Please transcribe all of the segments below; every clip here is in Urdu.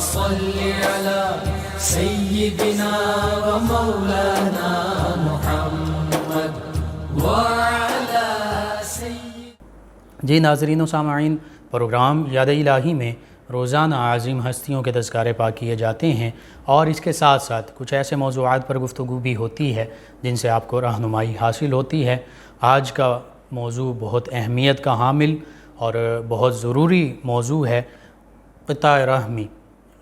صل على سيدنا ومولانا محمد وعلى جی ناظرین و سامعین، پروگرام یاد الہی میں روزانہ عظیم ہستیوں کے تذکارے پاک کیے جاتے ہیں، اور اس کے ساتھ ساتھ کچھ ایسے موضوعات پر گفتگو بھی ہوتی ہے جن سے آپ کو رہنمائی حاصل ہوتی ہے۔ آج کا موضوع بہت اہمیت کا حامل اور بہت ضروری موضوع ہے، قطع رحمی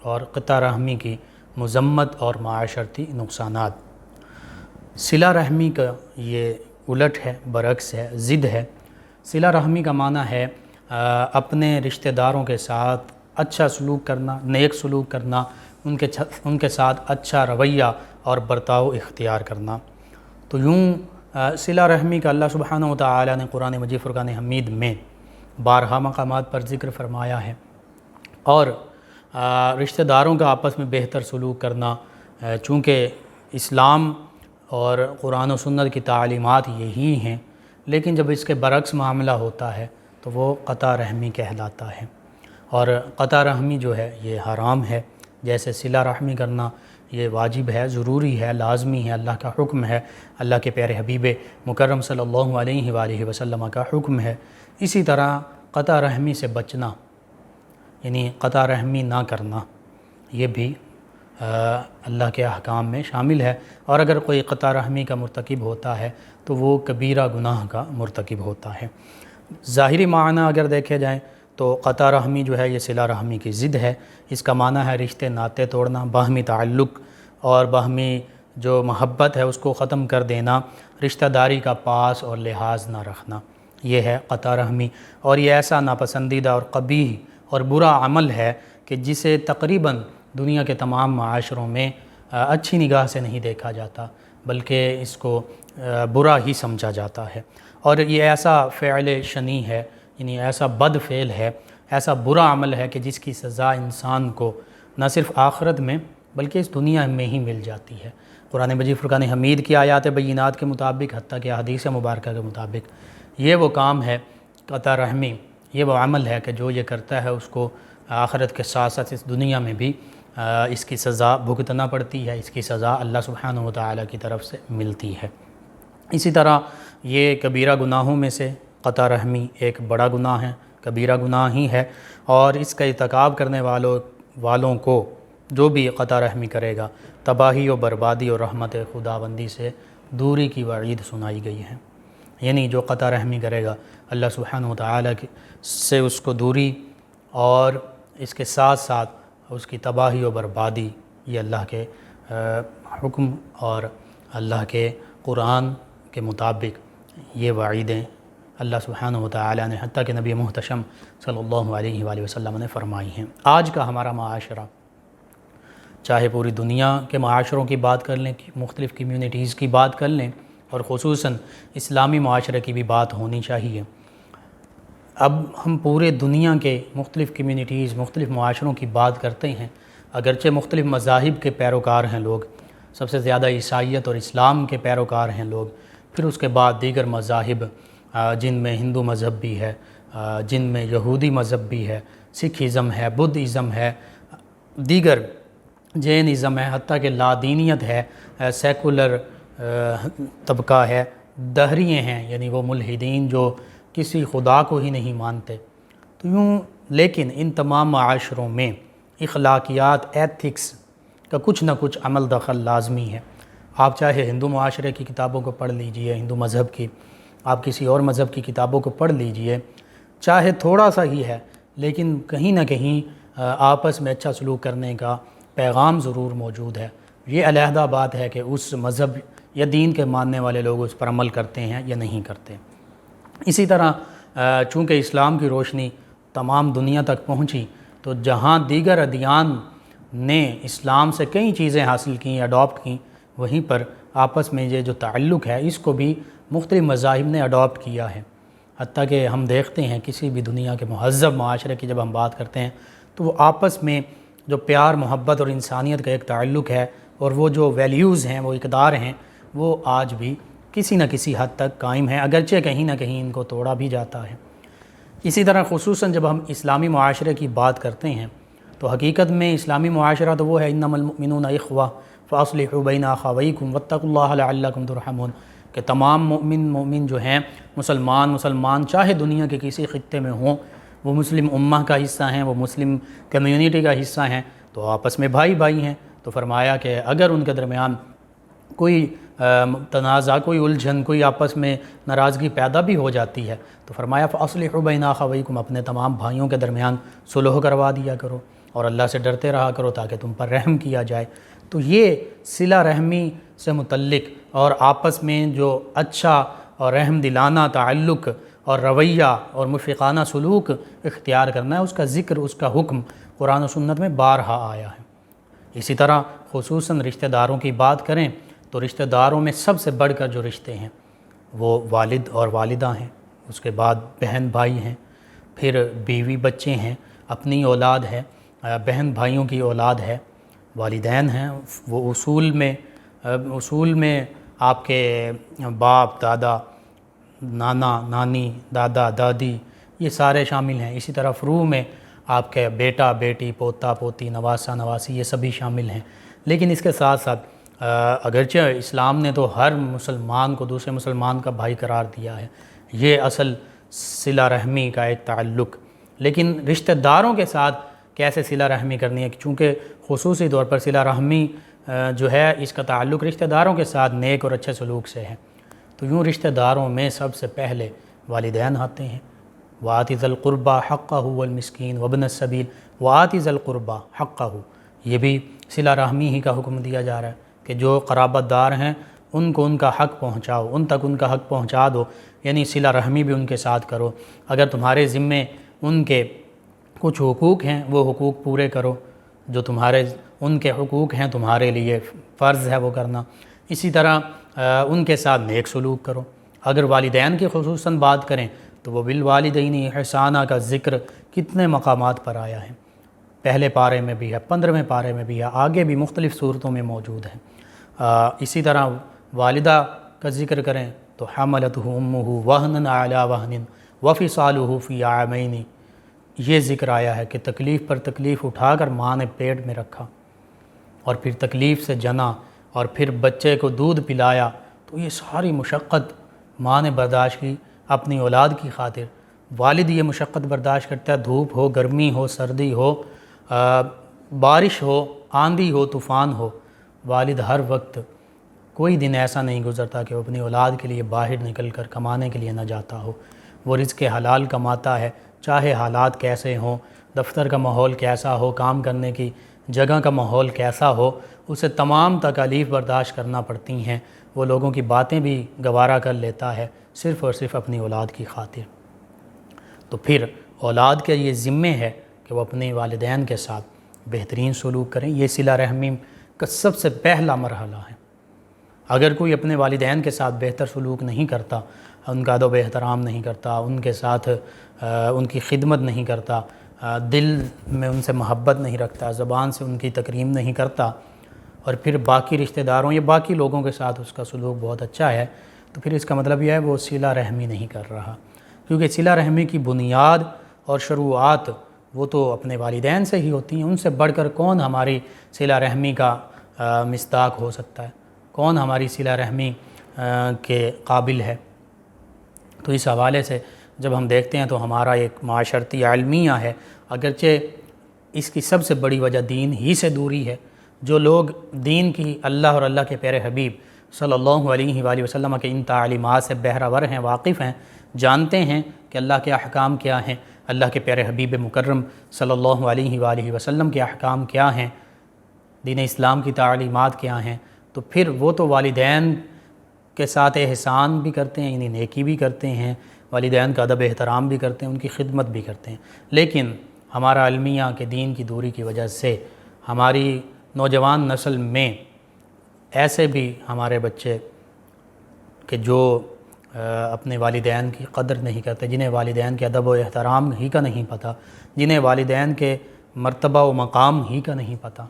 اور قطع رحمی کی مذمت اور معاشرتی نقصانات۔ صلہ رحمی کا یہ الٹ ہے، برعکس ہے، ضد ہے۔ صلہ رحمی کا معنی ہے اپنے رشتہ داروں کے ساتھ اچھا سلوک کرنا، نیک سلوک کرنا، ان کے ساتھ اچھا رویہ اور برتاؤ اختیار کرنا۔ تو یوں صلہ رحمی کا اللہ سبحانہ وتعالی نے قرآن مجید فرقان حمید میں بارہا مقامات پر ذکر فرمایا ہے، اور رشتہ داروں کا آپس میں بہتر سلوک کرنا، چونکہ اسلام اور قرآن و سنت کی تعلیمات یہی ہیں، لیکن جب اس کے برعکس معاملہ ہوتا ہے تو وہ قطع رحمی کہلاتا ہے، اور قطع رحمی جو ہے یہ حرام ہے۔ جیسے صلہ رحمی کرنا یہ واجب ہے، ضروری ہے، لازمی ہے، اللہ کا حکم ہے، اللہ کے پیارے حبیب مکرم صلی اللہ علیہ وآلہ وسلم کا حکم ہے، اسی طرح قطع رحمی سے بچنا، یعنی قطع رحمی نہ کرنا، یہ بھی اللہ کے احکام میں شامل ہے، اور اگر کوئی قطع رحمی کا مرتکب ہوتا ہے تو وہ کبیرہ گناہ کا مرتکب ہوتا ہے۔ ظاہری معنی اگر دیکھے جائیں تو قطع رحمی جو ہے یہ صلہ رحمی کی ضد ہے۔ اس کا معنی ہے رشتے ناطے توڑنا، باہمی تعلق اور باہمی جو محبت ہے اس کو ختم کر دینا، رشتہ داری کا پاس اور لحاظ نہ رکھنا، یہ ہے قطع رحمی۔ اور یہ ایسا ناپسندیدہ اور قبیح اور برا عمل ہے کہ جسے تقریباً دنیا کے تمام معاشروں میں اچھی نگاہ سے نہیں دیکھا جاتا، بلکہ اس کو برا ہی سمجھا جاتا ہے، اور یہ ایسا فعل شنیع ہے، یعنی ایسا بد فعل ہے، ایسا برا عمل ہے کہ جس کی سزا انسان کو نہ صرف آخرت میں بلکہ اس دنیا میں ہی مل جاتی ہے۔ قرآن مجید فرقان حمید کی آیات بینات کے مطابق، حتیٰ کہ حدیث مبارکہ کے مطابق، یہ وہ کام ہے قطع رحمی، یہ وہ عمل ہے کہ جو یہ کرتا ہے اس کو آخرت کے ساتھ ساتھ اس دنیا میں بھی اس کی سزا بھگتنا پڑتی ہے، اس کی سزا اللہ سبحانہ وتعالی کی طرف سے ملتی ہے۔ اسی طرح یہ کبیرہ گناہوں میں سے قطع رحمی ایک بڑا گناہ ہے، کبیرہ گناہ ہی ہے، اور اس کا ارتکاب کرنے والوں کو جو بھی قطع رحمی کرے گا، تباہی و بربادی اور رحمت خداوندی سے دوری کی وعید سنائی گئی ہے۔ یعنی جو قطع رحمی کرے گا اللہ سبحانہ وتعالی سے اس کو دوری، اور اس کے ساتھ ساتھ اس کی تباہی و بربادی، یہ اللہ کے حکم اور اللہ کے قرآن کے مطابق یہ وعیدیں اللہ سبحانہ وتعالی نے حتیٰ کہ نبی محتشم صلی اللہ علیہ وآلہ وسلم نے فرمائی ہیں۔ آج کا ہمارا معاشرہ، چاہے پوری دنیا کے معاشروں کی بات کر لیں، مختلف کمیونٹیز کی بات کر لیں، اور خصوصاً اسلامی معاشرے کی بھی بات ہونی چاہیے۔ اب ہم پورے دنیا کے مختلف کمیونٹیز، مختلف معاشروں کی بات کرتے ہیں، اگرچہ مختلف مذاہب کے پیروکار ہیں لوگ، سب سے زیادہ عیسائیت اور اسلام کے پیروکار ہیں لوگ، پھر اس کے بعد دیگر مذاہب جن میں ہندو مذہب بھی ہے، جن میں یہودی مذہب بھی ہے، سکھ ازم ہے، بدھ ازم ہے، دیگر جین ازم ہے، حتیٰ کہ لادینیت ہے، سیکولر طبقہ ہے، دہریے ہیں، یعنی وہ ملحدین جو کسی خدا کو ہی نہیں مانتے۔ تو یوں لیکن ان تمام معاشروں میں اخلاقیات، ایتھکس کا کچھ نہ کچھ عمل دخل لازمی ہے۔ آپ چاہے ہندو معاشرے کی کتابوں کو پڑھ لیجئے، ہندو مذہب کی، آپ کسی اور مذہب کی کتابوں کو پڑھ لیجئے، چاہے تھوڑا سا ہی ہے، لیکن کہیں نہ کہیں آپس میں اچھا سلوک کرنے کا پیغام ضرور موجود ہے۔ یہ علیحدہ بات ہے کہ اس مذہب یا دین کے ماننے والے لوگ اس پر عمل کرتے ہیں یا نہیں کرتے۔ اسی طرح چونکہ اسلام کی روشنی تمام دنیا تک پہنچی، تو جہاں دیگر ادیان نے اسلام سے کئی چیزیں حاصل کیں، اڈاپٹ کیں، وہیں پر آپس میں یہ جو تعلق ہے اس کو بھی مختلف مذاہب نے اڈاپٹ کیا ہے۔ حتیٰ کہ ہم دیکھتے ہیں کسی بھی دنیا کے مہذب معاشرے کی جب ہم بات کرتے ہیں تو وہ آپس میں جو پیار، محبت اور انسانیت کا ایک تعلق ہے، اور وہ جو ویلیوز ہیں، وہ اقدار ہیں، وہ آج بھی کسی نہ کسی حد تک قائم ہیں، اگرچہ کہیں نہ کہیں ان کو توڑا بھی جاتا ہے۔ اسی طرح خصوصاً جب ہم اسلامی معاشرے کی بات کرتے ہیں تو حقیقت میں اسلامی معاشرہ تو وہ ہے انما المؤمنون اخوہ فاصلحوا بین اخویکم واتقوا اللہ لعلکم ترحمون، کہ تمام مومن جو ہیں مسلمان چاہے دنیا کے کسی خطے میں ہوں، وہ مسلم امہ کا حصہ ہیں، وہ مسلم کمیونٹی کا حصہ ہیں، تو آپس میں بھائی ہیں۔ تو فرمایا کہ اگر ان کے درمیان کوئی تنازع، کوئی الجھن، کوئی آپس میں ناراضگی پیدا بھی ہو جاتی ہے تو فرمایا فاصلحوا بین اخویکم، اپنے تمام بھائیوں کے درمیان صلح کروا دیا کرو اور اللہ سے ڈرتے رہا کرو تاکہ تم پر رحم کیا جائے۔ تو یہ صلہ رحمی سے متعلق اور آپس میں جو اچھا اور رحم دلانہ تعلق اور رویہ اور مشفقانہ سلوک اختیار کرنا ہے، اس کا ذکر، اس کا حکم قرآن و سنت میں بارہا آیا ہے۔ اسی طرح خصوصاً رشتہ داروں کی بات کریں تو رشتہ داروں میں سب سے بڑھ کر جو رشتے ہیں وہ والد اور والدہ ہیں، اس کے بعد بہن بھائی ہیں، پھر بیوی بچے ہیں، اپنی اولاد ہے، بہن بھائیوں کی اولاد ہے، والدین ہیں، وہ اصول میں آپ کے باپ، دادا، نانا، نانی، دادا، دادی، یہ سارے شامل ہیں۔ اسی طرح فروع میں آپ کے بیٹا، بیٹی، پوتا، پوتی، نواسہ، نواسی، یہ سبھی شامل ہیں۔ لیکن اس کے ساتھ ساتھ اگرچہ اسلام نے تو ہر مسلمان کو دوسرے مسلمان کا بھائی قرار دیا ہے، یہ اصل صلہ رحمی کا ایک تعلق، لیکن رشتہ داروں کے ساتھ کیسے صلہ رحمی کرنی ہے، چونکہ خصوصی طور پر صلہ رحمی جو ہے اس کا تعلق رشتہ داروں کے ساتھ نیک اور اچھے سلوک سے ہے، تو یوں رشتہ داروں میں سب سے پہلے والدین آتے ہیں۔ وَآتِ ذَا الْقُرْبَى حَقَّهُ وَالْمِسْكِينَ وَابْنَ السَّبِيلِ وَآتِ ذَا الْقُرْبَى حَقَّهُ، یہ بھی صلہ رحمی ہی کا حکم دیا جا رہا ہے کہ جو قرابت دار ہیں ان کو ان کا حق پہنچاؤ، ان تک ان کا حق پہنچا دو، یعنی صلہ رحمی بھی ان کے ساتھ کرو۔ اگر تمہارے ذمے ان کے کچھ حقوق ہیں وہ حقوق پورے کرو، جو ان کے حقوق ہیں تمہارے لیے فرض ہے وہ کرنا۔ اسی طرح ان کے ساتھ نیک سلوک کرو۔ اگر والدین کی خصوصاً بات کریں تو وہ بالوالدین احسانہ کا ذکر کتنے مقامات پر آیا ہے، پہلے پارے میں بھی ہے، 15ویں پارے میں بھی ہے، آگے بھی مختلف صورتوں میں موجود ہے۔ اسی طرح والدہ کا ذکر کریں تو حملتہ امہ وہنا علی وہن وفصالہ فی عامین، یہ ذکر آیا ہے کہ تکلیف پر تکلیف اٹھا کر ماں نے پیٹ میں رکھا اور پھر تکلیف سے جنا اور پھر بچے کو دودھ پلایا، تو یہ ساری مشقت ماں نے برداشت کی اپنی اولاد کی خاطر۔ والد یہ مشقت برداشت کرتا ہے، دھوپ ہو، گرمی ہو، سردی ہو، بارش ہو، آندھی ہو، طوفان ہو، والد ہر وقت کوئی دن ایسا نہیں گزرتا کہ وہ اپنی اولاد کے لیے باہر نکل کر کمانے کے لیے نہ جاتا ہو۔ وہ رزق حلال کماتا ہے، چاہے حالات کیسے ہوں، دفتر کا ماحول کیسا ہو، کام کرنے کی جگہ کا ماحول کیسا ہو، اسے تمام تکالیف برداشت کرنا پڑتی ہیں، وہ لوگوں کی باتیں بھی گوارا کر لیتا ہے صرف اور صرف اپنی اولاد کی خاطر۔ تو پھر اولاد کے یہ ذمے ہے کہ وہ اپنے والدین کے ساتھ بہترین سلوک کریں، یہ صلہ رحمی کا سب سے پہلا مرحلہ ہے۔ اگر کوئی اپنے والدین کے ساتھ بہتر سلوک نہیں کرتا، ان کا ادب و احترام نہیں کرتا، ان کے ساتھ ان کی خدمت نہیں کرتا، دل میں ان سے محبت نہیں رکھتا، زبان سے ان کی تکریم نہیں کرتا، اور پھر باقی رشتہ داروں یا باقی لوگوں کے ساتھ اس کا سلوک بہت اچھا ہے، تو پھر اس کا مطلب یہ ہے وہ صلہ رحمی نہیں کر رہا، کیونکہ صلہ رحمی کی بنیاد اور شروعات وہ تو اپنے والدین سے ہی ہوتی ہیں۔ ان سے بڑھ کر کون ہماری صلہ رحمی کا مصداق ہو سکتا ہے، کون ہماری صلہ رحمی کے قابل ہے؟ تو اس حوالے سے جب ہم دیکھتے ہیں تو ہمارا ایک معاشرتی عالمیہ ہے، اگرچہ اس کی سب سے بڑی وجہ دین ہی سے دوری ہے۔ جو لوگ دین کی، اللہ اور اللہ کے پیارے حبیب صلی اللہ علیہ وآلہ وسلم کے ان تعلیمات سے بہرہ ہیں، واقف ہیں، جانتے ہیں کہ اللہ کے احکام کیا ہیں، اللہ کے پیارے حبیب مکرم صلی اللہ علیہ وآلہ وسلم کے احکام کیا ہیں، دین اسلام کی تعلیمات کیا ہیں، تو پھر وہ تو والدین کے ساتھ احسان بھی کرتے ہیں، یعنی نیکی بھی کرتے ہیں، والدین کا ادب احترام بھی کرتے ہیں، ان کی خدمت بھی کرتے ہیں، لیکن ہمارا عالمیہ کے دین کی دوری کی وجہ سے ہماری نوجوان نسل میں ایسے بھی ہمارے بچے کہ جو اپنے والدین کی قدر نہیں کرتے، جنہیں والدین کے ادب و احترام ہی کا نہیں پتہ، جنہیں والدین کے مرتبہ و مقام ہی کا نہیں پتہ،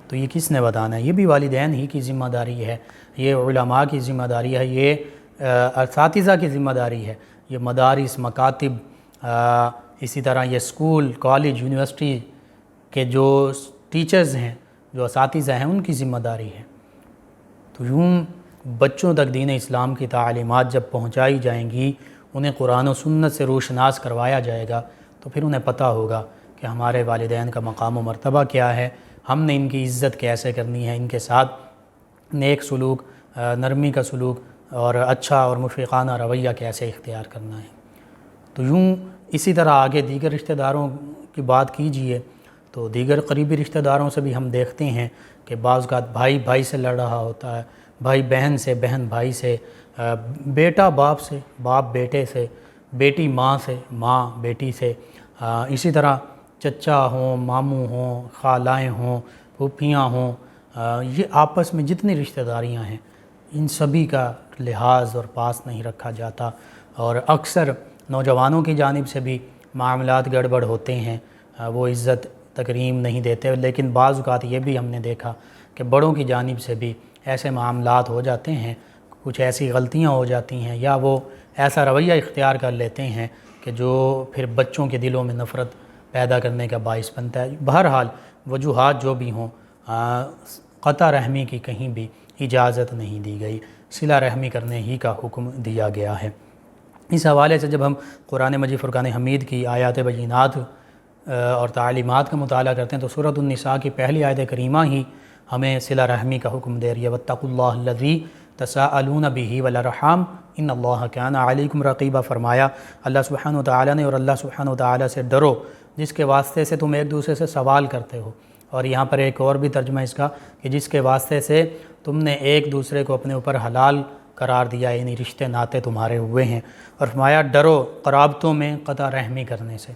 تو یہ کس نے بتانا ہے؟ یہ بھی والدین ہی کی ذمہ داری ہے، یہ علماء کی ذمہ داری ہے، یہ اساتذہ کی ذمہ داری ہے، یہ مدارس، مکاتب، اسی طرح یہ اسکول، کالج، یونیورسٹی کہ جو ٹیچرز ہیں، جو اساتذہ ہیں، ان کی ذمہ داری ہے۔ تو یوں بچوں تک دین اسلام کی تعلیمات جب پہنچائی جائیں گی، انہیں قرآن و سنت سے روشناس کروایا جائے گا، تو پھر انہیں پتہ ہوگا کہ ہمارے والدین کا مقام و مرتبہ کیا ہے، ہم نے ان کی عزت کیسے کرنی ہے، ان کے ساتھ نیک سلوک، نرمی کا سلوک اور اچھا اور مشفقانہ رویہ کیسے اختیار کرنا ہے۔ تو یوں اسی طرح آگے دیگر رشتہ داروں کی بات کیجئے تو دیگر قریبی رشتہ داروں سے بھی ہم دیکھتے ہیں کہ بعض اوقات بھائی بھائی سے لڑ رہا ہوتا ہے، بھائی بہن سے، بہن بھائی سے، بیٹا باپ سے، باپ بیٹے سے، بیٹی ماں سے، ماں بیٹی سے، اسی طرح چچا ہوں، ماموں ہوں، خالائیں ہوں، پھوپھیاں ہوں، یہ آپس میں جتنی رشتہ داریاں ہیں ان سبھی کا لحاظ اور پاس نہیں رکھا جاتا، اور اکثر نوجوانوں کی جانب سے بھی معاملات گڑبڑ ہوتے ہیں، وہ عزت تکریم نہیں دیتے۔ لیکن بعض اوقات یہ بھی ہم نے دیکھا کہ بڑوں کی جانب سے بھی ایسے معاملات ہو جاتے ہیں، کچھ ایسی غلطیاں ہو جاتی ہیں یا وہ ایسا رویہ اختیار کر لیتے ہیں کہ جو پھر بچوں کے دلوں میں نفرت پیدا کرنے کا باعث بنتا ہے۔ بہرحال وجوہات جو بھی ہوں، قطع رحمی کی کہیں بھی اجازت نہیں دی گئی، صلہ رحمی کرنے ہی کا حکم دیا گیا ہے۔ اس حوالے سے جب ہم قرآن مجید فرقان حمید کی آیات بینات اور تعلیمات کا مطالعہ کرتے ہیں تو سورۃ النساء کی پہلی آیت کریمہ ہی ہمیں صلہ رحمی کا حکم دے رہی ہے۔ واتقوا اللہ الذی تساءلون بہ والارحام ان اللہ کان علیکم رقیبا، فرمایا اللہ سبحانہ وتعالی نے، اور اللہ سبحانہ وتعالی سے ڈرو جس کے واسطے سے تم ایک دوسرے سے سوال کرتے ہو، اور یہاں پر ایک اور بھی ترجمہ اس کا کہ جس کے واسطے سے تم نے ایک دوسرے کو اپنے اوپر حلال قرار دیا، یعنی رشتے ناتے تمہارے ہوئے ہیں، اور فرمایا ڈرو قرابتوں میں قطع رحمی کرنے سے،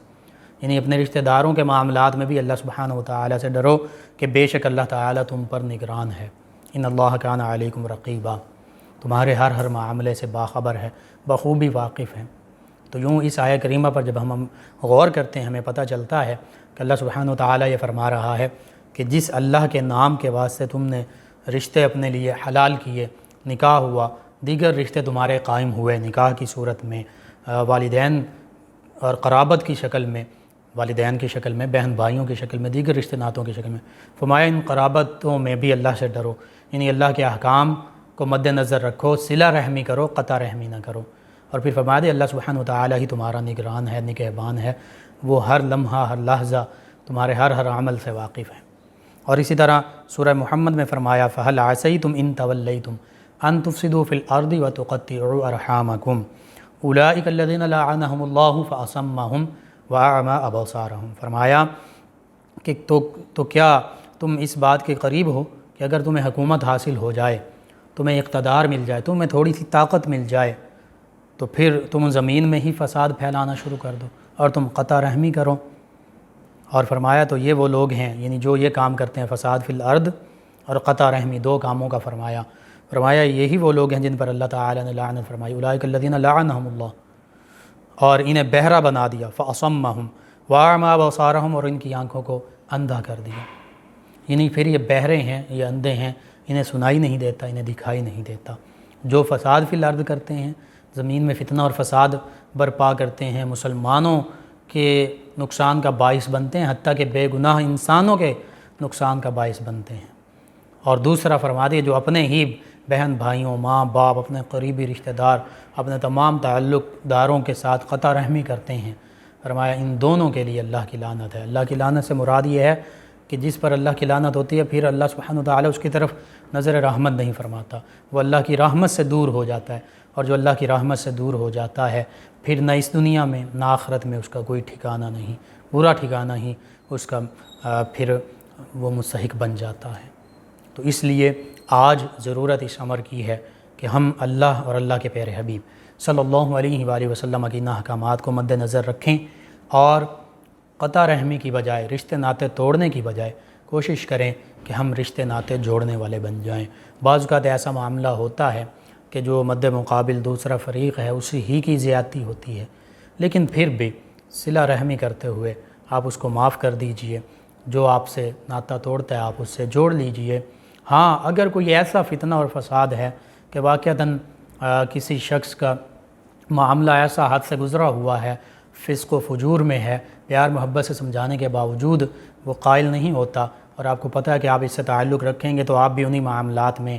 یعنی اپنے رشتہ داروں کے معاملات میں بھی اللہ سبحانہ وتعالی سے ڈرو کہ بے شک اللہ تعالی تم پر نگران ہے، ان اللہ کان علیکم رقیبا، تمہارے ہر معاملے سے باخبر ہے، بخوبی واقف ہے۔ تو یوں اس آیہ کریمہ پر جب ہم غور کرتے ہیں ہمیں پتہ چلتا ہے کہ اللہ سبحانہ وتعالی یہ فرما رہا ہے کہ جس اللہ کے نام کے واسطے تم نے رشتے اپنے لیے حلال کیے، نکاح ہوا، دیگر رشتے تمہارے قائم ہوئے نکاح کی صورت میں، والدین اور قرابت کی شکل میں، والدین کی شکل میں، بہن بھائیوں کی شکل میں، دیگر رشتے ناتوں کی شکل میں، فرمایا ان قرابتوں میں بھی اللہ سے ڈرو، یعنی اللہ کے احکام کو مد نظر رکھو، صلہ رحمی کرو، قطع رحمی نہ کرو۔ اور پھر فرمایا دے اللہ سبحانہ وتعالی ہی تمہارا نگران ہے، نگہبان ہے، وہ ہر لمحہ ہر لحظہ تمہارے ہر عمل سے واقف ہے۔ اور اسی طرح سورہ محمد میں فرمایا فَهَلْ عَسَيْتُمْ إِن تَوَلَّيْتُمْ أَن تُفْسِدُوا فِي الْأَرْضِ وَتُقَطِّعُوا أَرْحَامَكُمْ أُولَٰئِكَ الَّذِينَ لَعَنَهُمُ اللَّهُ فَأَصَمَّهُمْ وَأَعْمَىٰ أَبْصَارَهُمْ، فرمایا کہ تو کیا تم اس بات کے قریب ہو کہ اگر تمہیں حکومت حاصل ہو جائے، تمہیں اقتدار مل جائے، تمہیں تھوڑی سی طاقت مل جائے، تو پھر تم زمین میں ہی فساد پھیلانا شروع کر دو اور تم قطع رحمی کرو۔ اور فرمایا تو یہ وہ لوگ ہیں یعنی جو یہ کام کرتے ہیں، فساد فی الارض اور قطع رحمی، دو کاموں کا فرمایا یہی وہ لوگ ہیں جن پر اللہ تعالی نے لعنت فرمائی، اولئک الذین لعنہم اللہ، اور انہیں بہرا بنا دیا، فاصمہم واعمی ابصارہم، اور ان کی آنکھوں کو اندھا کر دیا، یعنی پھر یہ بہرے ہیں، یہ اندھے ہیں، انہیں سنائی نہیں دیتا، انہیں دکھائی نہیں دیتا۔ جو فساد فی الارض کرتے ہیں، زمین میں فتنہ اور فساد برپا کرتے ہیں، مسلمانوں کے نقصان کا باعث بنتے ہیں، حتیٰ کہ بے گناہ انسانوں کے نقصان کا باعث بنتے ہیں۔ اور دوسرا فرما دیا جو اپنے ہی بہن بھائیوں، ماں باپ، اپنے قریبی رشتہ دار، اپنے تمام تعلق داروں کے ساتھ قطع رحمی کرتے ہیں، فرمایا ان دونوں کے لیے اللہ کی لعنت ہے۔ اللہ کی لعنت سے مراد یہ ہے کہ جس پر اللہ کی لعنت ہوتی ہے پھر اللہ سبحانہ وتعالی اس کی طرف نظر رحمت نہیں فرماتا، وہ اللہ کی رحمت سے دور ہو جاتا ہے، اور جو اللہ کی رحمت سے دور ہو جاتا ہے پھر نہ اس دنیا میں نہ آخرت میں اس کا کوئی ٹھکانہ نہیں، برا ٹھکانہ ہی اس کا پھر وہ مستحق بن جاتا ہے۔ تو اس لیے آج ضرورت اس امر کی ہے کہ ہم اللہ اور اللہ کے پیارے حبیب صلی اللہ علیہ وآلہ وسلم کی احکامات کو مد نظر رکھیں، اور قطع رحمی کی بجائے، رشتے ناتے توڑنے کی بجائے کوشش کریں کہ ہم رشتے ناتے جوڑنے والے بن جائیں۔ بعض اوقات ایسا معاملہ ہوتا ہے کہ جو مد مقابل دوسرا فریق ہے اسی ہی کی زیادتی ہوتی ہے، لیکن پھر بھی صلہ رحمی کرتے ہوئے آپ اس کو معاف کر دیجئے، جو آپ سے ناتا توڑتا ہے آپ اس سے جوڑ لیجئے۔ ہاں اگر کوئی ایسا فتنہ اور فساد ہے کہ واقعتاً کسی شخص کا معاملہ ایسا حد سے گزرا ہوا ہے، فسق و فجور میں ہے، پیار محبت سے سمجھانے کے باوجود وہ قائل نہیں ہوتا اور آپ کو پتہ ہے کہ آپ اس سے تعلق رکھیں گے تو آپ بھی انہی معاملات میں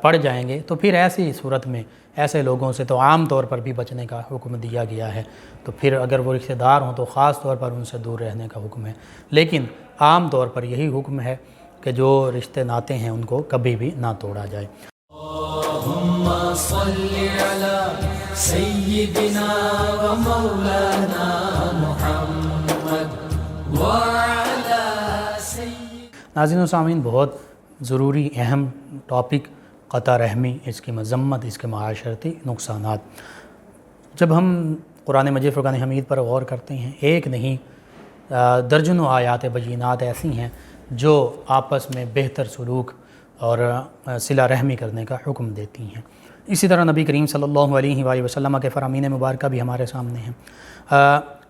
پڑ جائیں گے، تو پھر ایسی صورت میں ایسے لوگوں سے تو عام طور پر بھی بچنے کا حکم دیا گیا ہے۔ تو پھر اگر وہ رشتہ دار ہوں تو خاص طور پر ان سے دور رہنے کا حکم ہے، لیکن عام طور پر یہی حکم ہے کہ جو رشتے ناتے ہیں ان کو کبھی بھی نہ توڑا جائے۔ اللہم صلی علی سیدنا و مولانا محمد وعلی ناظرین و سامعین، بہت ضروری اہم ٹاپک قطع رحمی، اس کی مذمت، اس کے معاشرتی نقصانات۔ جب ہم قرآن مجید فرقان حمید پر غور کرتے ہیں، ایک نہیں درجنوں آیات بینات ایسی ہیں جو آپس میں بہتر سلوک اور صلہ رحمی کرنے کا حکم دیتی ہیں۔ اسی طرح نبی کریم صلی اللہ علیہ وآلہ وسلم کے فرامین مبارکہ بھی ہمارے سامنے ہیں۔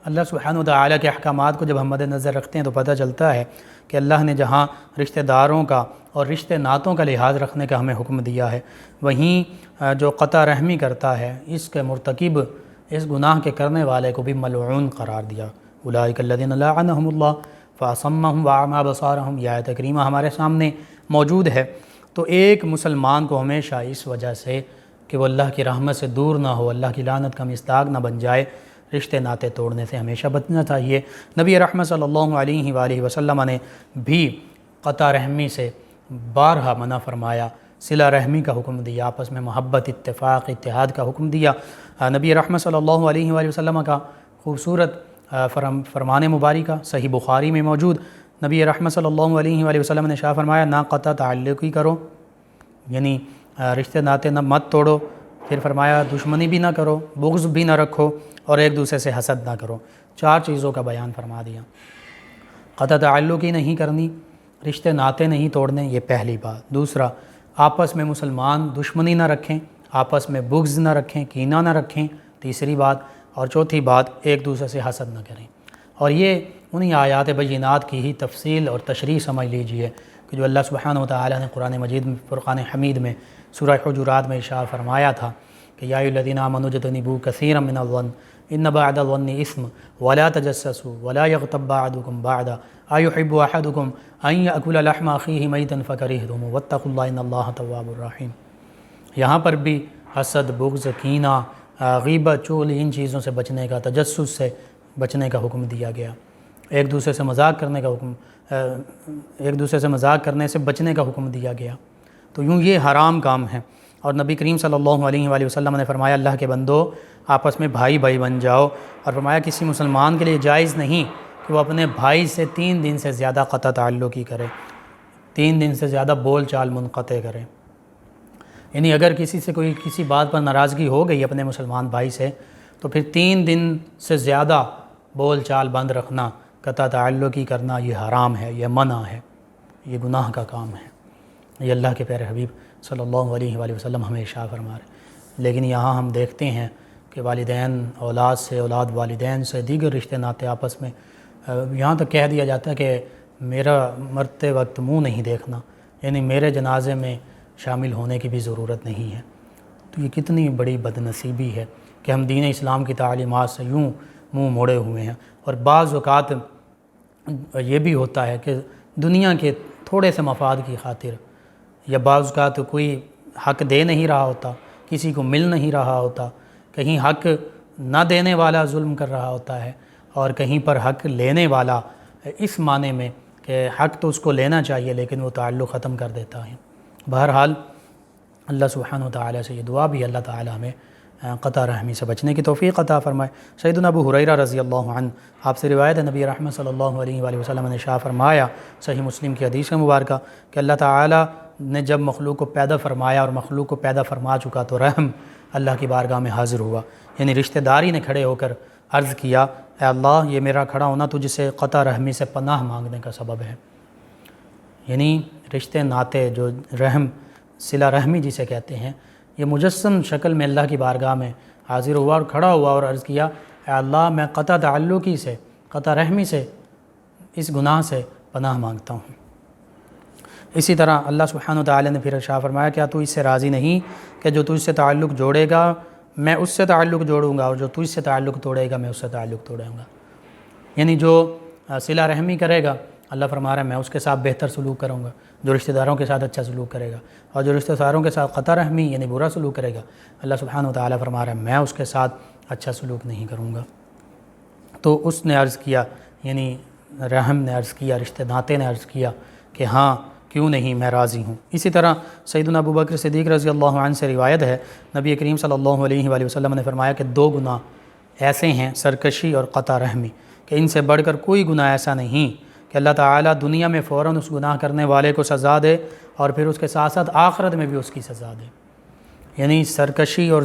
اللہ سبحانہ وتعالی کے احکامات کو جب ہم مد نظر رکھتے ہیں تو پتہ چلتا ہے کہ اللہ نے جہاں رشتہ داروں کا اور رشتہ ناتوں کا لحاظ رکھنے کا ہمیں حکم دیا ہے، وہیں جو قطع رحمی کرتا ہے اس کے مرتکب، اس گناہ کے کرنے والے کو بھی ملعون قرار دیا۔ اولئک الذین لعنہم اللہ فاصمہم واعمی ابصارہم، یہ آیت کریمہ ہمارے سامنے موجود ہے۔ تو ایک مسلمان کو ہمیشہ اس وجہ سے کہ وہ اللہ کی رحمت سے دور نہ ہو، اللہ کی لعنت کا مصداق نہ بن جائے، رشتے ناتے توڑنے سے ہمیشہ بچنا چاہیے۔ نبی رحمت صلی اللہ علیہ وآلہ وسلم نے بھی قطع رحمی سے بارہا منع فرمایا، صلہ رحمی کا حکم دیا، آپس میں محبت، اتفاق، اتحاد کا حکم دیا۔ نبی رحمت صلی اللہ علیہ وآلہ وسلم کا خوبصورت فرمان مبارکہ صحیح بخاری میں موجود، نبی رحمت صلی اللہ علیہ وآلہ وسلم نے شاہ فرمایا، نہ قطع تعلق ہی کرو، یعنی رشتے ناتے نہ مت توڑو، پھر فرمایا دشمنی بھی نہ کرو، بغض بھی نہ رکھو، اور ایک دوسرے سے حسد نہ کرو۔ 4 چیزوں کا بیان فرما دیا۔ قطع تعلق ہی نہیں کرنی، رشتے ناتے نہیں توڑنے، یہ پہلی بات۔ دوسرا، آپس میں مسلمان دشمنی نہ رکھیں، آپس میں بغض نہ رکھیں، کینہ نہ رکھیں، تیسری بات۔ اور چوتھی بات، ایک دوسرے سے حسد نہ کریں۔ اور یہ انہی آیات بینات کی ہی تفصیل اور تشریح سمجھ لیجئے کہ جو اللہ سبحانہ وتعالی نے قرآن مجید میں فرقان حمید میں سورہ حجرات میں ارشاد فرمایا تھا کہ یا ایھا الذین آمنوا اجتنبوا کثیرا من الظن ان بعض الظن اثم ولا تجسسوا ولا یغتب بعضکم بعضا ایحب احدکم ان یأکل لحم اخیہ میتا فکرہتموہ واتقوا اللہ ان اللہ تواب الرحیم۔ یہاں پر بھی حسد، بغض، کینہ، غیبت، چغلی، ان چیزوں سے بچنے کا، تجسس سے بچنے کا حکم دیا گیا، ایک دوسرے سے مذاق کرنے کا حکم، ایک دوسرے سے مذاق کرنے سے بچنے کا حکم دیا گیا۔ تو یوں یہ حرام کام ہے۔ اور نبی کریم صلی اللہ علیہ وآلہ وسلم نے فرمایا، اللہ کے بندو آپس میں بھائی بھائی بن جاؤ، اور فرمایا کسی مسلمان کے لیے جائز نہیں کہ وہ اپنے بھائی سے 3 دن سے زیادہ قطع تعلقی کرے، 3 دن سے زیادہ بول چال منقطع کرے۔ یعنی اگر کسی سے کوئی کسی بات پر ناراضگی ہو گئی اپنے مسلمان بھائی سے، تو پھر 3 دن سے زیادہ بول چال بند رکھنا، قطع تعلقی کرنا، یہ حرام ہے، یہ منع ہے، یہ گناہ کا کام ہے۔ یہ اللہ کے پیارے حبیب صلی اللہ علیہ وآلہ وسلم ہمیں ارشاد فرما رہے ہیں۔ لیکن یہاں ہم دیکھتے ہیں کہ والدین اولاد سے، اولاد والدین سے، دیگر رشتے ناتے آپس میں، یہاں تک کہہ دیا جاتا ہے کہ میرا مرتے وقت منہ نہیں دیکھنا، یعنی میرے جنازے میں شامل ہونے کی بھی ضرورت نہیں ہے۔ تو یہ کتنی بڑی بدنصیبی ہے کہ ہم دین اسلام کی تعلیمات سے یوں منہ موڑے ہوئے ہیں۔ اور بعض اوقات یہ بھی ہوتا ہے کہ دنیا کے تھوڑے سے مفاد کی خاطر، یا بعض اوقات کوئی حق دے نہیں رہا ہوتا، کسی کو مل نہیں رہا ہوتا، کہیں حق نہ دینے والا ظلم کر رہا ہوتا ہے، اور کہیں پر حق لینے والا اس معنی میں کہ حق تو اس کو لینا چاہیے لیکن وہ تعلق ختم کر دیتا ہے۔ بہرحال اللہ سبحانہ وتعالی سے یہ دعا بھی اللہ تعالی ہمیں قطع رحمی سے بچنے کی توفیق عطا فرمائے۔ سیدنا ابو ہریرہ رضی اللہ عنہ، آپ سے روایت ہے نبی رحمت صلی اللہ علیہ وآلہ وسلم نے ارشاد فرمایا، صحیح مسلم کی حدیث مبارکہ، کہ اللہ تعالی نے جب مخلوق کو پیدا فرمایا اور مخلوق کو پیدا فرما چکا تو رحم اللہ کی بارگاہ میں حاضر ہوا، یعنی رشتہ داری نے کھڑے ہو کر عرض کیا، اے اللہ یہ میرا کھڑا ہونا تجھ سے قطع رحمی سے پناہ مانگنے کا سبب ہے۔ یعنی رشتے ناتے جو رحم، صلہ رحمی جسے کہتے ہیں، یہ مجسم شکل میں اللہ کی بارگاہ میں حاضر ہوا اور کھڑا ہوا اور عرض کیا، اے اللہ میں قطع تعلقی سے، قطع رحمی سے، اس گناہ سے پناہ مانگتا ہوں۔ اسی طرح اللہ سبحانہ وتعالی نے پھر ارشاد فرمایا، کیا تو اس سے راضی نہیں کہ جو تجھ سے تعلق جوڑے گا میں اس سے تعلق جوڑوں گا، اور جو تجھ سے تعلق توڑے گا میں اس سے تعلق توڑوں گا۔ یعنی جو صلہ رحمی کرے گا اللہ فرما رہا ہے میں اس کے ساتھ بہتر سلوک کروں گا، جو رشتہ داروں کے ساتھ اچھا سلوک کرے گا، اور جو رشتہ داروں کے ساتھ قطع رحمی یعنی برا سلوک کرے گا اللہ سبحانہ وتعالی فرما رہا ہے میں اس کے ساتھ اچھا سلوک نہیں کروں گا۔ تو اس نے عرض کیا، یعنی رحم نے عرض کیا، رشتہ ناتے نے عرض کیا کہ ہاں کیوں نہیں، میں راضی ہوں۔ اسی طرح سیدنا ابو بکر صدیق رضی اللہ عنہ سے روایت ہے، نبی کریم صلی اللہ علیہ وآلہ وسلم نے فرمایا کہ 2 گناہ ایسے ہیں، سرکشی اور قطع رحمی، کہ ان سے بڑھ کر کوئی گناہ ایسا نہیں کہ اللہ تعالیٰ دنیا میں فوراً اس گناہ کرنے والے کو سزا دے اور پھر اس کے ساتھ ساتھ آخرت میں بھی اس کی سزا دے۔ یعنی سرکشی اور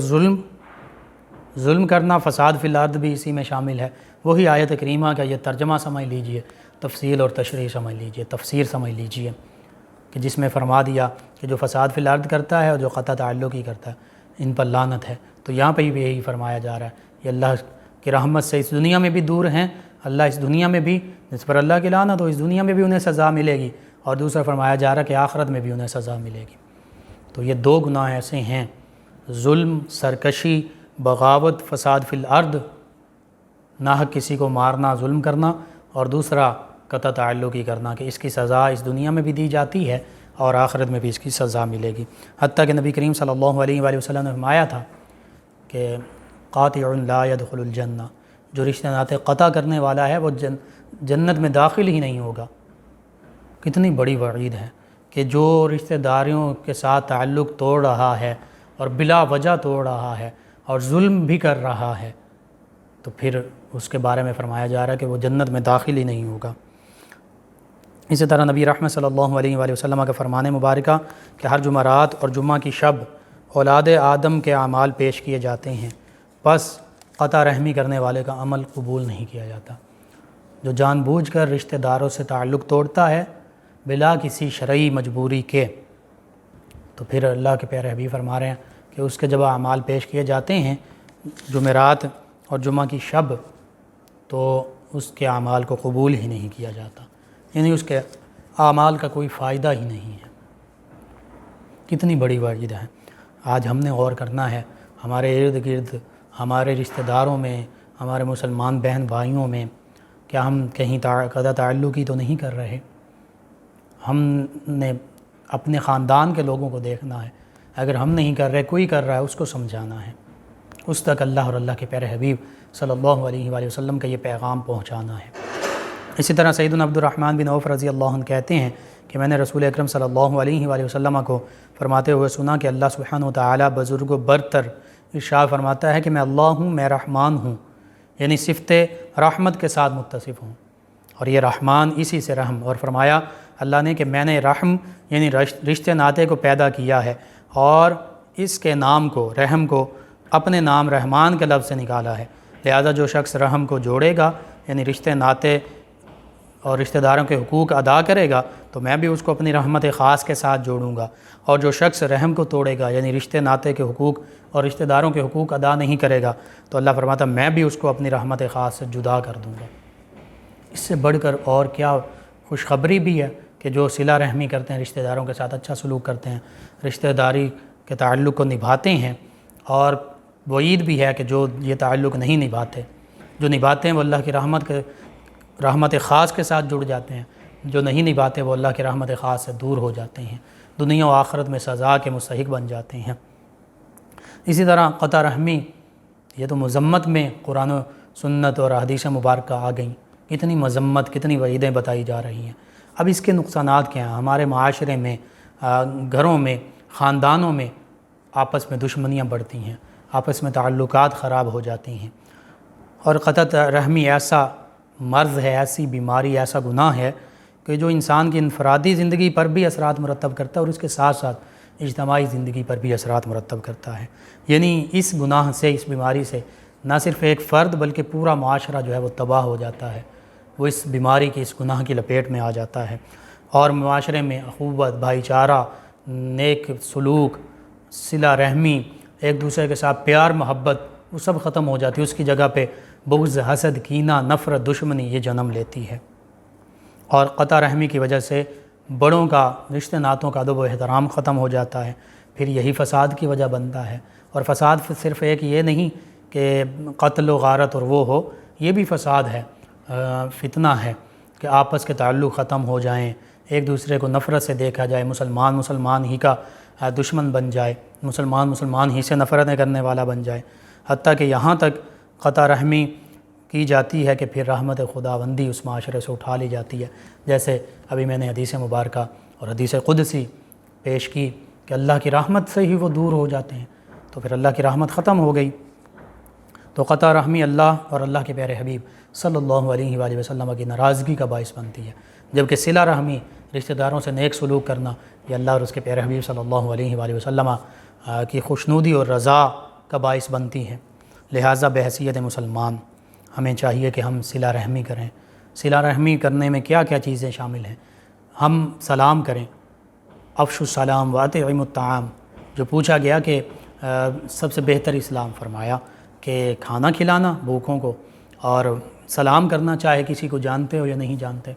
ظلم کرنا، فساد فی الارض بھی اسی میں شامل ہے۔ وہی آیت کریمہ کا یہ ترجمہ سمجھ لیجئے، تفصیل اور تشریح سمجھ لیجئے، تفسیر سمجھ لیجئے، کہ جس میں فرما دیا کہ جو فساد فی الارض کرتا ہے اور جو قطع تعلق ہی کرتا ہے ان پر لعنت ہے۔ تو یہاں پہ بھی یہی فرمایا جا رہا ہے یہ اللہ کی رحمت سے اس دنیا میں بھی دور ہیں، اللہ اس دنیا میں بھی جس پر اللہ کی لعنت ہو اس دنیا میں بھی انہیں سزا ملے گی، اور دوسرا فرمایا جا رہا ہے کہ آخرت میں بھی انہیں سزا ملے گی۔ تو یہ 2 گناہ ایسے ہیں، ظلم، سرکشی، بغاوت، فساد فی الارض، ناحق کسی کو مارنا، ظلم کرنا، اور دوسرا قطع تعلقی کرنا، کہ اس کی سزا اس دنیا میں بھی دی جاتی ہے اور آخرت میں بھی اس کی سزا ملے گی۔ حتیٰ کہ نبی کریم صلی اللہ علیہ وآلہ وسلم نے فرمایا تھا کہ قاطع لا يدخل الجنہ، جو رشتہ ناطے قطع کرنے والا ہے وہ جنت میں داخل ہی نہیں ہوگا۔ کتنی بڑی وعید ہے کہ جو رشتہ داریوں کے ساتھ تعلق توڑ رہا ہے اور بلا وجہ توڑ رہا ہے اور ظلم بھی کر رہا ہے، تو پھر اس کے بارے میں فرمایا جا رہا ہے کہ وہ جنت میں داخل ہی نہیں ہوگا۔ اسی طرح نبی رحمت صلی اللہ علیہ وآلہ وسلم کا فرمان مبارکہ کہ ہر جمعرات اور جمعہ کی شب اولاد آدم کے اعمال پیش کیے جاتے ہیں، بس قطع رحمی کرنے والے کا عمل قبول نہیں کیا جاتا۔ جو جان بوجھ کر رشتہ داروں سے تعلق توڑتا ہے بلا کسی شرعی مجبوری کے، تو پھر اللہ کے پیارے حبیب فرما رہے ہیں کہ اس کے جب اعمال پیش کیے جاتے ہیں جمعرات اور جمعہ کی شب، تو اس کے اعمال کو قبول ہی نہیں کیا جاتا، یعنی اس کے اعمال کا کوئی فائدہ ہی نہیں ہے۔ کتنی بڑی وعید ہے۔ آج ہم نے غور کرنا ہے ہمارے ارد گرد، ہمارے رشتہ داروں میں، ہمارے مسلمان بہن بھائیوں میں، کیا ہم کہیں قطع تعلقی تو نہیں کر رہے؟ ہم نے اپنے خاندان کے لوگوں کو دیکھنا ہے، اگر ہم نہیں کر رہے کوئی کر رہا ہے اس کو سمجھانا ہے، اس تک اللہ اور اللہ کے پیارے حبیب صلی اللہ علیہ وآلہ وسلم کا یہ پیغام پہنچانا ہے۔ اسی طرح سیدنا عبد الرحمن بن عوف رضی اللہ عنہ کہتے ہیں کہ میں نے رسول اکرم صلی اللہ علیہ وآلہ وسلم کو فرماتے ہوئے سنا کہ اللہ سبحانہ و تعالی بزرگ و برتر ارشاد فرماتا ہے کہ میں اللہ ہوں، میں رحمان ہوں، یعنی صفت رحمت کے ساتھ متصف ہوں، اور یہ رحمان اسی سے رحم، اور فرمایا اللہ نے کہ میں نے رحم یعنی رشتے ناطے کو پیدا کیا ہے اور اس کے نام کو، رحم کو، اپنے نام رحمان کے لفظ سے نکالا ہے، لہذا جو شخص رحم کو جوڑے گا یعنی رشتے ناطے اور رشتہ داروں کے حقوق ادا کرے گا تو میں بھی اس کو اپنی رحمت خاص کے ساتھ جوڑوں گا، اور جو شخص رحم کو توڑے گا یعنی رشتے ناطے کے حقوق اور رشتہ داروں کے حقوق ادا نہیں کرے گا تو اللہ فرماتا میں بھی اس کو اپنی رحمت خاص سے جدا کر دوں گا۔ اس سے بڑھ کر اور کیا خوشخبری بھی ہے کہ جو صلہ رحمی کرتے ہیں، رشتہ داروں کے ساتھ اچھا سلوک کرتے ہیں، رشتہ داری کے تعلق کو نبھاتے ہیں، اور وعید بھی ہے کہ جو یہ تعلق نہیں نبھاتے، جو نبھاتے ہیں وہ اللہ کی رحمت خاص کے ساتھ جڑ جاتے ہیں، جو نہیں نبھاتے وہ اللہ کی رحمت خاص سے دور ہو جاتے ہیں، دنیا و آخرت میں سزا کے مستحق بن جاتے ہیں۔ اسی طرح قطع رحمی، یہ تو مذمت میں قرآن و سنت اور حدیث مبارکہ آ گئیں، کتنی مذمت، کتنی وعیدیں بتائی جا رہی ہیں۔ اب اس کے نقصانات کیا ہیں؟ ہمارے معاشرے میں، گھروں میں، خاندانوں میں آپس میں دشمنیاں بڑھتی ہیں، آپس میں تعلقات خراب ہو جاتی ہیں، اور قطع رحمی ایسا مرض ہے، ایسی بیماری، ایسا گناہ ہے کہ جو انسان کی انفرادی زندگی پر بھی اثرات مرتب کرتا ہے اور اس کے ساتھ ساتھ اجتماعی زندگی پر بھی اثرات مرتب کرتا ہے۔ یعنی اس گناہ سے، اس بیماری سے نہ صرف ایک فرد بلکہ پورا معاشرہ جو ہے وہ تباہ ہو جاتا ہے، وہ اس بیماری کی، اس گناہ کی لپیٹ میں آ جاتا ہے، اور معاشرے میں اخوت، بھائی چارہ، نیک سلوک، صلہ رحمی، ایک دوسرے کے ساتھ پیار محبت، وہ سب ختم ہو جاتی ہے، اس کی جگہ پہ بغض، حسد، کینہ، نفرت، دشمنی یہ جنم لیتی ہے، اور قطع رحمی کی وجہ سے بڑوں کا، رشتہ ناتوں کا ادب و احترام ختم ہو جاتا ہے، پھر یہی فساد کی وجہ بنتا ہے، اور فساد صرف ایک یہ نہیں کہ قتل و غارت اور وہ ہو، یہ بھی فساد ہے، فتنہ ہے کہ آپس کے تعلق ختم ہو جائیں، ایک دوسرے کو نفرت سے دیکھا جائے، مسلمان ہی کا دشمن بن جائے، مسلمان ہی سے نفرتیں کرنے والا بن جائے، حتیٰ کہ یہاں تک قطع رحمی کی جاتی ہے کہ پھر رحمت خداوندی اس معاشرے سے اٹھا لی جاتی ہے، جیسے ابھی میں نے حدیث مبارکہ اور حدیث قدسی پیش کی کہ اللہ کی رحمت سے ہی وہ دور ہو جاتے ہیں، تو پھر اللہ کی رحمت ختم ہو گئی۔ تو قطع رحمی اللہ اور اللہ کے پیارے حبیب صلی اللہ علیہ وآلہ وسلم کی ناراضگی کا باعث بنتی ہے، جبکہ صلہ رحمی رشتہ داروں سے نیک سلوک کرنا یہ اللہ اور اس کے پیارے حبیب صلی اللہ علیہ وآلہ وسلم کی خوشنودی اور رضا کا باعث بنتی ہے۔ لہٰذا بحیثیت مسلمان ہمیں چاہیے کہ ہم صلہ رحمی کریں۔ صلہ رحمی کرنے میں کیا کیا چیزیں شامل ہیں؟ ہم سلام کریں، افشوا السلام واطعموا الطعام، جو پوچھا گیا کہ سب سے بہتر اسلام فرمایا کہ کھانا کھلانا بھوکوں کو اور سلام کرنا، چاہے کسی کو جانتے ہو یا نہیں جانتے۔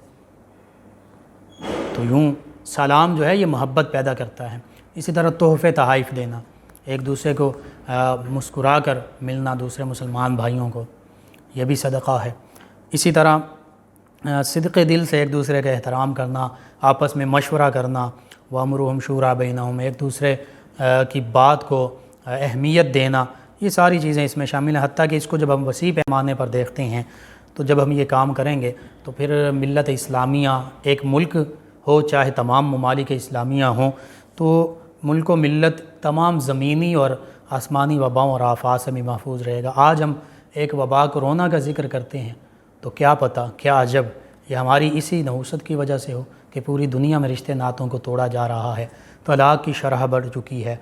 تو یوں سلام جو ہے یہ محبت پیدا کرتا ہے۔ اسی طرح تحفے تحائف دینا، ایک دوسرے کو مسکرا کر ملنا دوسرے مسلمان بھائیوں کو، یہ بھی صدقہ ہے۔ اسی طرح صدق دل سے ایک دوسرے کا احترام کرنا، آپس میں مشورہ کرنا، وَأَمْرُهُمْ شُورَىٰ بَيْنَهُمْ، ایک دوسرے کی بات کو اہمیت دینا، یہ ساری چیزیں اس میں شامل ہیں۔ حتیٰ کہ اس کو جب ہم وسیع پیمانے پر دیکھتے ہیں تو جب ہم یہ کام کریں گے تو پھر ملت اسلامیہ ایک ملک ہو، چاہے تمام ممالک اسلامیہ ہوں، تو ملک و ملت تمام زمینی اور آسمانی وباؤں اور آفات سے بھی محفوظ رہے گا۔ آج ہم ایک وبا کرونا کا ذکر کرتے ہیں تو کیا پتہ، کیا عجب یہ ہماری اسی نحوست کی وجہ سے ہو کہ پوری دنیا میں رشتے ناتوں کو توڑا جا رہا ہے، طلاق کی شرح بڑھ چکی ہے۔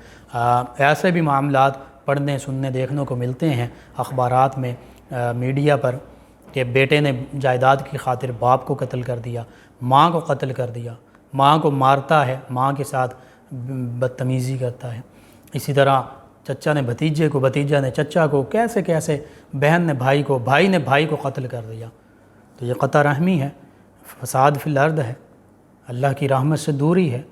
ایسے بھی معاملات پڑھنے سننے دیکھنے کو ملتے ہیں اخبارات میں، میڈیا پر، کہ بیٹے نے جائیداد کی خاطر باپ کو قتل کر دیا، ماں کو قتل کر دیا، ماں کو مارتا ہے، ماں کے ساتھ بدتمیزی کرتا ہے۔ اسی طرح چچا نے بھتیجے کو، بھتیجا نے چچا کو، کیسے کیسے، بہن نے بھائی کو، بھائی نے بھائی کو قتل کر دیا۔ تو یہ قطع رحمی ہے، فساد فی الارض ہے، اللہ کی رحمت سے دوری ہے۔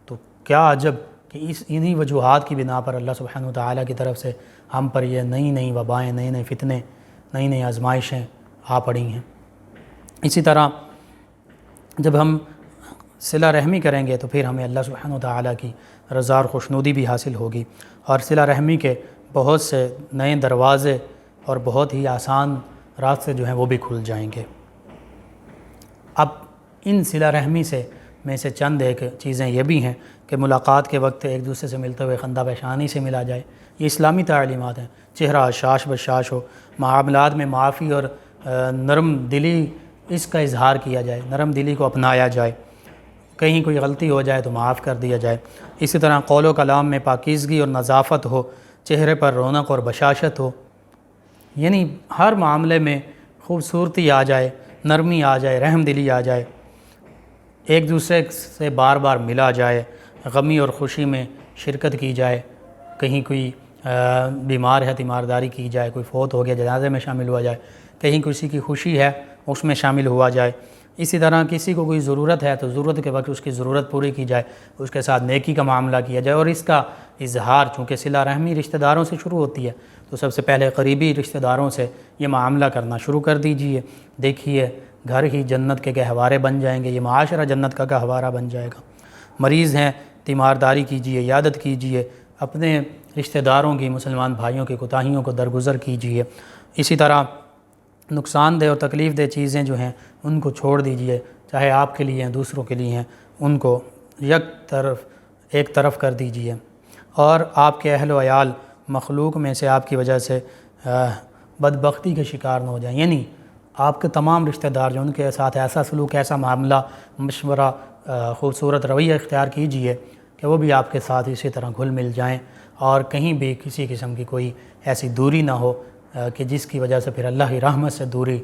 تو کیا عجب کہ انہی وجوہات کی بنا پر اللہ سبحانہ وتعالیٰ کی طرف سے ہم پر یہ نئی نئی وبائیں، نئے نئے فتنے، نئی نئی آزمائشیں آ پڑی ہیں۔ اسی طرح جب ہم صلہ رحمی کریں گے تو پھر ہمیں اللہ سبحانہ وتعالیٰ کی رضا اور خوشنودی بھی حاصل ہوگی، اور صلہ رحمی کے بہت سے نئے دروازے اور بہت ہی آسان راستے جو ہیں وہ بھی کھل جائیں گے۔ اب ان صلہ رحمی سے میں سے چند ایک چیزیں یہ بھی ہیں کہ ملاقات کے وقت ایک دوسرے سے ملتے ہوئے خندہ پیشانی سے ملا جائے، یہ اسلامی تعلیمات ہیں۔ چہرہ شاش بشاش ہو، معاملات میں معافی اور نرم دلی اس کا اظہار کیا جائے، نرم دلی کو اپنایا جائے، کہیں کوئی غلطی ہو جائے تو معاف کر دیا جائے۔ اسی طرح قول و کلام میں پاکیزگی اور نظافت ہو، چہرے پر رونق اور بشاشت ہو، یعنی ہر معاملے میں خوبصورتی آ جائے، نرمی آ جائے، رحم دلی آ جائے، ایک دوسرے سے بار بار ملا جائے، غمی اور خوشی میں شرکت کی جائے، کہیں کوئی بیمار ہے تیمارداری کی جائے، کوئی فوت ہو گیا جنازے میں شامل ہوا جائے، کہیں کسی کی خوشی ہے اس میں شامل ہوا جائے۔ اسی طرح کسی کو کوئی ضرورت ہے تو ضرورت کے وقت اس کی ضرورت پوری کی جائے، اس کے ساتھ نیکی کا معاملہ کیا جائے، اور اس کا اظہار، چونکہ صلہ رحمی رشتہ داروں سے شروع ہوتی ہے تو سب سے پہلے قریبی رشتہ داروں سے یہ معاملہ کرنا شروع کر دیجئے۔ دیکھیے گھر ہی جنت کے گہوارے بن جائیں گے، یہ معاشرہ جنت کا گہوارہ بن جائے گا۔ مریض ہیں تیمارداری کیجئے، عیادت کیجئے، اپنے رشتہ داروں کی، مسلمان بھائیوں کی کوتاہیوں کو درگزر کیجئے۔ اسی طرح نقصان دہ اور تکلیف دہ چیزیں جو ہیں ان کو چھوڑ دیجئے، چاہے آپ کے لیے ہیں دوسروں کے لیے ہیں، ان کو ایک طرف کر دیجئے، اور آپ کے اہل و عیال مخلوق میں سے آپ کی وجہ سے بدبختی کے شکار نہ ہو جائیں، یعنی آپ کے تمام رشتہ دار جو ان کے ساتھ ایسا سلوک، ایسا معاملہ، مشورہ، خوبصورت رویہ اختیار کیجئے کہ وہ بھی آپ کے ساتھ اسی طرح گھل مل جائیں، اور کہیں بھی کسی قسم کی کوئی ایسی دوری نہ ہو کہ جس کی وجہ سے پھر اللہ کی رحمت سے دوری،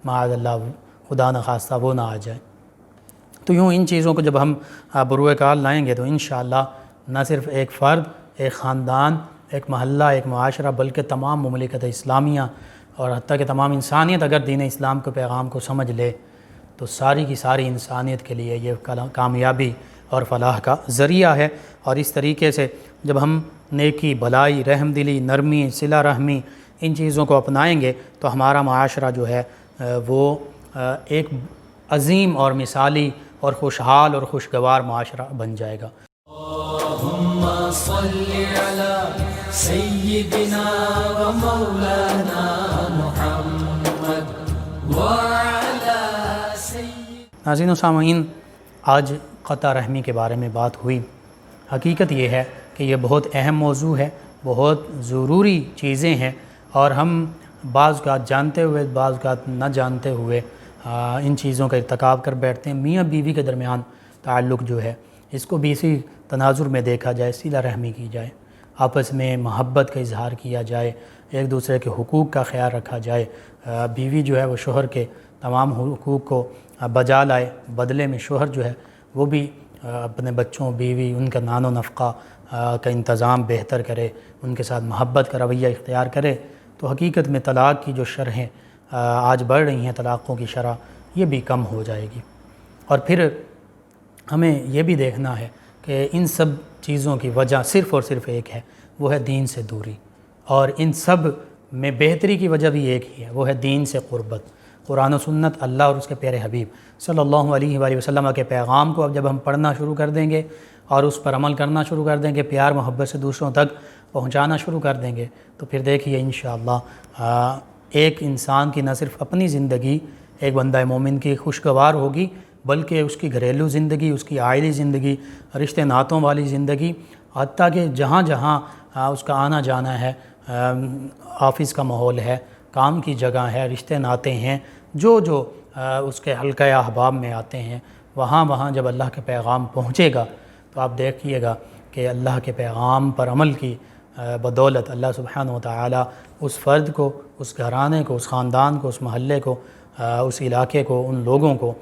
معاذ اللہ، خدا نخواستہ وہ نہ آ جائے۔ تو یوں ان چیزوں کو جب ہم بروئے کار لائیں گے تو انشاءاللہ نہ صرف ایک فرد، ایک خاندان، ایک محلہ، ایک معاشرہ، بلکہ تمام مملکت اسلامیہ اور حتیٰ کہ تمام انسانیت اگر دین اسلام کے پیغام کو سمجھ لے تو ساری کی ساری انسانیت کے لیے یہ کامیابی اور فلاح کا ذریعہ ہے۔ اور اس طریقے سے جب ہم نیکی، بھلائی، رحم دلی، نرمی، صلہ رحمی ان چیزوں کو اپنائیں گے تو ہمارا معاشرہ جو ہے وہ ایک عظیم اور مثالی اور خوشحال اور خوشگوار معاشرہ بن جائے گا۔ اللهم صل على سيدنا ومولانا محمد وعلى سيدنا۔ ناظرین و سامعین، آج قطع رحمی کے بارے میں بات ہوئی۔ حقیقت یہ ہے کہ یہ بہت اہم موضوع ہے، بہت ضروری چیزیں ہیں، اور ہم بعض اوقات جانتے ہوئے بعض اوقات نہ جانتے ہوئے ان چیزوں کا ارتکاب کر بیٹھتے ہیں۔ میاں بیوی کے درمیان تعلق جو ہے اس کو بھی اسی تناظر میں دیکھا جائے، صلہ رحمی کی جائے، آپس میں محبت کا اظہار کیا جائے، ایک دوسرے کے حقوق کا خیال رکھا جائے، بیوی جو ہے وہ شوہر کے تمام حقوق کو بجا لائے، بدلے میں شوہر جو ہے وہ بھی اپنے بچوں، بیوی، ان کا نان و نفقہ کا انتظام بہتر کرے، ان کے ساتھ محبت کا رویہ اختیار کرے، تو حقیقت میں طلاق کی جو شرحیں آج بڑھ رہی ہیں، طلاقوں کی شرح یہ بھی کم ہو جائے گی۔ اور پھر ہمیں یہ بھی دیکھنا ہے کہ ان سب چیزوں کی وجہ صرف اور صرف ایک ہے، وہ ہے دین سے دوری، اور ان سب میں بہتری کی وجہ بھی ایک ہی ہے، وہ ہے دین سے قربت۔ قرآن و سنت، اللہ اور اس کے پیارے حبیب صلی اللہ علیہ وآلہ وسلم کے پیغام کو اب جب ہم پڑھنا شروع کر دیں گے اور اس پر عمل کرنا شروع کر دیں گے، پیار محبت سے دوسروں تک پہنچانا شروع کر دیں گے، تو پھر دیکھیے انشاءاللہ ایک انسان کی نہ صرف اپنی زندگی، ایک بندہ مومن کی خوشگوار ہوگی، بلکہ اس کی گھریلو زندگی، اس کی عائلی زندگی، رشتہ ناتوں والی زندگی، حتیٰ کہ جہاں جہاں اس کا آنا جانا ہے، آفس کا ماحول ہے، کام کی جگہ ہے، رشتہ ناتے ہیں، جو اس کے حلقہ احباب میں آتے ہیں، وہاں جب اللہ کے پیغام پہنچے گا تو آپ دیکھیے گا کہ اللہ کے پیغام پر عمل کی بدولت اللہ سبحانہ و تعالی اس فرد کو، اس گھرانے کو، اس خاندان کو، اس محلے کو، اس علاقے کو، ان لوگوں کو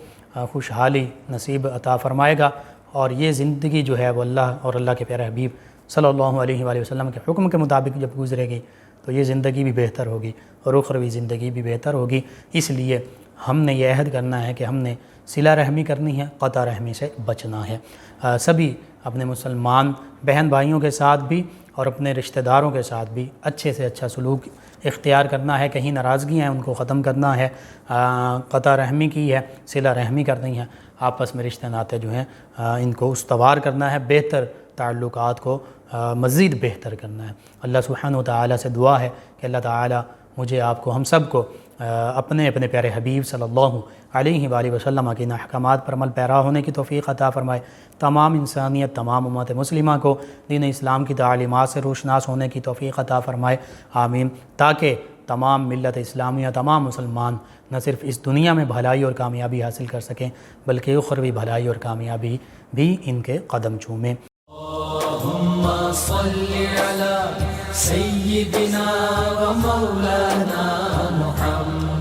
خوشحالی نصیب عطا فرمائے گا، اور یہ زندگی جو ہے وہ اللہ اور اللہ کے پیارے حبیب صلی اللہ علیہ وآلہ وسلم کے حکم کے مطابق جب گزرے گی تو یہ زندگی بھی بہتر ہوگی اور اخروی زندگی بھی بہتر ہوگی۔ اس لیے ہم نے یہ عہد کرنا ہے کہ ہم نے صلہ رحمی کرنی ہے، قطع رحمی سے بچنا ہے۔ سبھی اپنے مسلمان بہن بھائیوں کے ساتھ بھی اور اپنے رشتہ داروں کے ساتھ بھی اچھے سے اچھا سلوک اختیار کرنا ہے، کہیں ناراضگیاں ہیں ان کو ختم کرنا ہے، قطع رحمی کی ہے، صلہ رحمی کرنی ہے، آپس میں رشتہ ناتے جو ہیں ان کو استوار کرنا ہے، بہتر تعلقات کو مزید بہتر کرنا ہے۔ اللہ سبحانہ و تعالی سے دعا ہے کہ اللہ تعالی مجھے، آپ کو، ہم سب کو اپنے پیارے حبیب صلی اللہ علیہ وآلہ وسلم کے ان احکامات پر عمل پیرا ہونے کی توفیق عطا فرمائے، تمام انسانیت، تمام امت مسلمہ کو دین اسلام کی تعلیمات سے روشناس ہونے کی توفیق عطا فرمائے، آمین، تاکہ تمام ملت اسلامیہ، تمام مسلمان نہ صرف اس دنیا میں بھلائی اور کامیابی حاصل کر سکیں بلکہ اخروی بھلائی اور کامیابی بھی ان کے قدم چومیں۔ اللهم صل على سيدنا ومولانا محمد